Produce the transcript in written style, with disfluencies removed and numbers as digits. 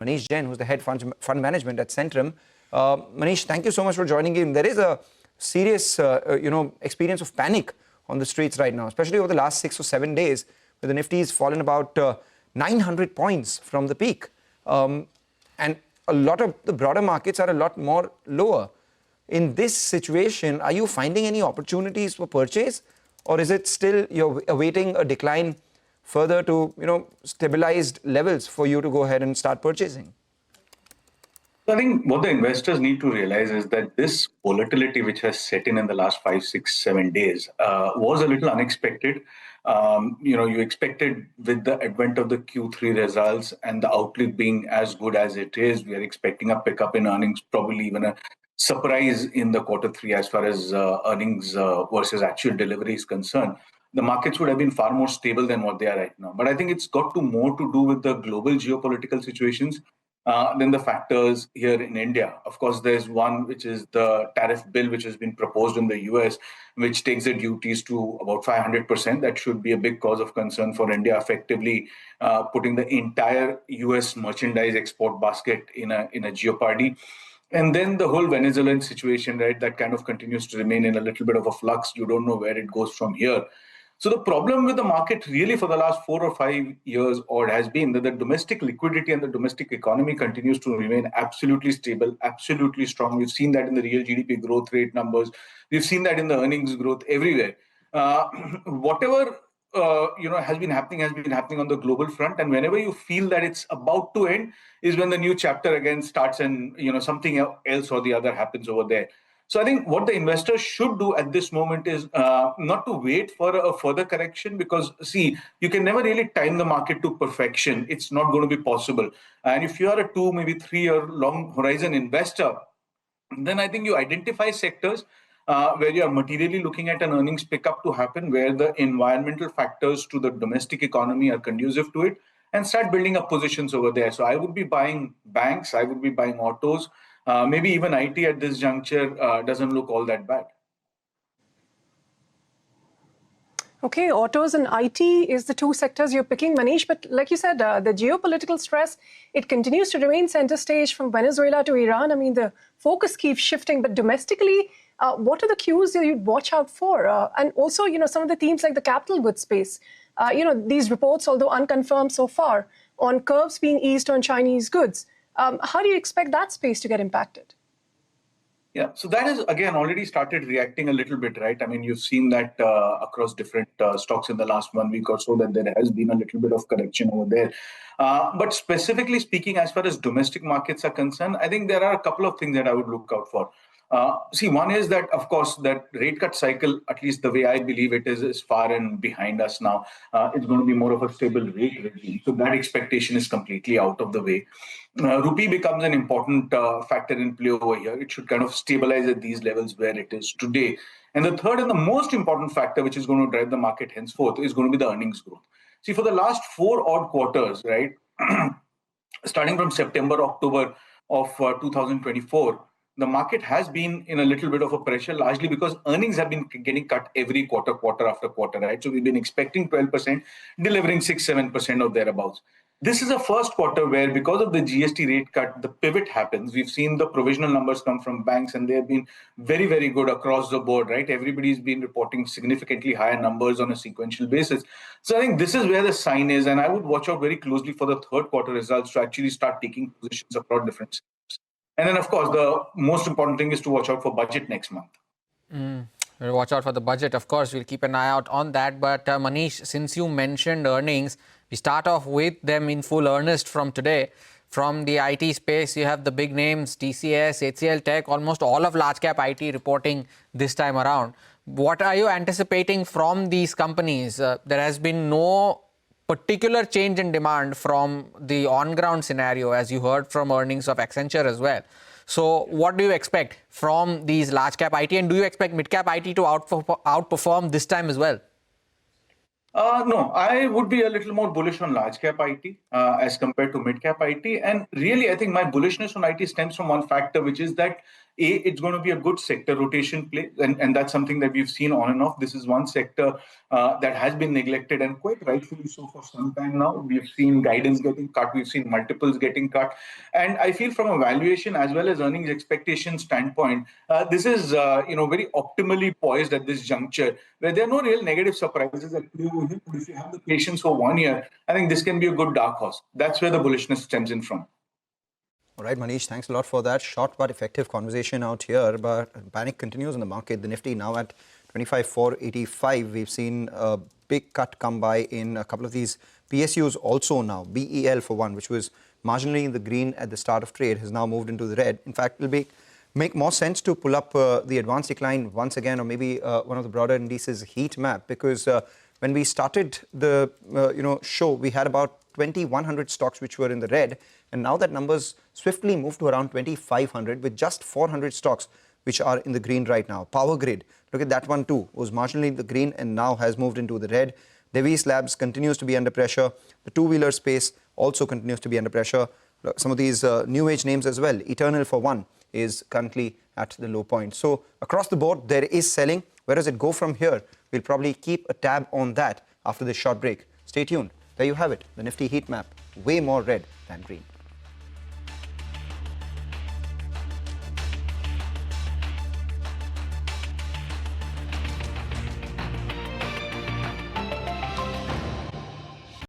Manish Jain, who's the head fund management at Centrum. Manish, thank you so much for joining in. There is a serious, experience of panic on the streets right now, especially over the last 6 or 7 days, where the Nifty has fallen about 900 points from the peak. And a lot of the broader markets are a lot more lower. In this situation, are you finding any opportunities for purchase, or is it still you're awaiting a decline further to, stabilized levels for you to go ahead and start purchasing? I think what the investors need to realize is that this volatility which has set in the last 5, 6, 7 days was a little unexpected. You expected with the advent of the Q3 results and the outlook being as good as it is, we are expecting a pickup in earnings, probably even a surprise in the Q3 as far as earnings versus actual delivery is concerned. The markets would have been far more stable than what they are right now. But I think it's got more to do with the global geopolitical situations than the factors here in India. Of course, there's one, which is the tariff bill, which has been proposed in the US, which takes the duties to about 500%. That should be a big cause of concern for India, effectively putting the entire US merchandise export basket in a jeopardy. And then the whole Venezuelan situation, right, that kind of continues to remain in a little bit of a flux. You don't know where it goes from here. So the problem with the market really for the last 4 or 5 years odd has been that the domestic liquidity and the domestic economy continues to remain absolutely stable, absolutely strong. We've seen that in the real GDP growth rate numbers. We've seen that in the earnings growth everywhere. Whatever has been happening on the global front, and whenever you feel that it's about to end is when the new chapter again starts, and something else or the other happens over there. So I think what the investors should do at this moment is not to wait for a further correction, because see, you can never really time the market to perfection. It's not going to be possible. And if you are a 2, maybe 3-year long horizon investor, then I think you identify sectors where you are materially looking at an earnings pickup to happen, where the environmental factors to the domestic economy are conducive to it, and start building up positions over there. So I would be buying banks, I would be buying autos, maybe even IT at this juncture doesn't look all that bad. Okay, autos and IT is the 2 sectors you're picking, Manish. But like you said, the geopolitical stress, it continues to remain center stage from Venezuela to Iran. I mean, the focus keeps shifting. But domestically, what are the cues that you'd watch out for? And also, some of the themes like the capital goods space, these reports, although unconfirmed so far, on curbs being eased on Chinese goods. How do you expect that space to get impacted? Yeah, so that has, again, already started reacting a little bit, right? I mean, you've seen that across different stocks in the last 1 week or so, that there has been a little bit of correction over there. But specifically speaking, as far as domestic markets are concerned, I think there are a couple of things that I would look out for. See, one is that, of course, that rate cut cycle, at least the way I believe it is far and behind us now. It's going to be more of a stable rate regime. So that expectation is completely out of the way. Rupee becomes an important factor in play over here. It should kind of stabilize at these levels where it is today. And the third and the most important factor, which is going to drive the market henceforth, is going to be the earnings growth. See, for the last 4 odd quarters, right, starting from September, October of 2024, the market has been in a little bit of a pressure, largely because earnings have been getting cut every quarter after quarter, right? So we've been expecting 12%, delivering 6-7% or thereabouts. This is a first quarter where, because of the GST rate cut, the pivot happens. We've seen the provisional numbers come from banks, and they have been very, very good across the board, right? Everybody's been reporting significantly higher numbers on a sequential basis. So I think this is where the sign is, and I would watch out very closely for the third quarter results to actually start taking positions across different sectors. And then, of course, the most important thing is to watch out for budget next month. We'll watch out for the budget. Of course, we'll keep an eye out on that. But Manish, since you mentioned earnings, we start off with them in full earnest from today. From the IT space, you have the big names, TCS, HCL Tech, almost all of large cap IT reporting this time around. What are you anticipating from these companies? There has been no particular change in demand from the on-ground scenario, as you heard from earnings of Accenture as well. So what do you expect from these large cap IT, and do you expect mid cap IT to outperform this time as well? No, I would be a little more bullish on large cap IT as compared to mid cap IT. And really, I think my bullishness on IT stems from one factor, which is that it's going to be a good sector rotation play, and that's something that we've seen on and off. This is one sector that has been neglected, and quite rightfully so, for some time now. We've seen guidance getting cut, we've seen multiples getting cut, and I feel from a valuation as well as earnings expectation standpoint, this is very optimally poised at this juncture, where there are no real negative surprises at play with it. But if you have the patience for 1 year, I think this can be a good dark horse. That's where the bullishness stems in from. All right, Manish, thanks a lot for that short but effective conversation out here. But panic continues in the market. The Nifty now at 25,485. We've seen a big cut come by in a couple of these PSUs also now. BEL for one, which was marginally in the green at the start of trade, has now moved into the red. In fact, it'll make more sense to pull up the advanced decline once again, or maybe one of the broader indices heat map, because when we started the show, we had about 2,100 stocks which were in the red, and now that number's swiftly moved to around 2,500 with just 400 stocks which are in the green right now. Power Grid, look at that one too, was marginally in the green and now has moved into the red. Devi's Labs continues to be under pressure. The two-wheeler space also continues to be under pressure. Some of these new age names as well. Eternal for one is currently at the low point. So across the board, there is selling. Where does it go from here? We'll probably keep a tab on that after this short break. Stay tuned. There you have it, the Nifty heat map, way more red than green.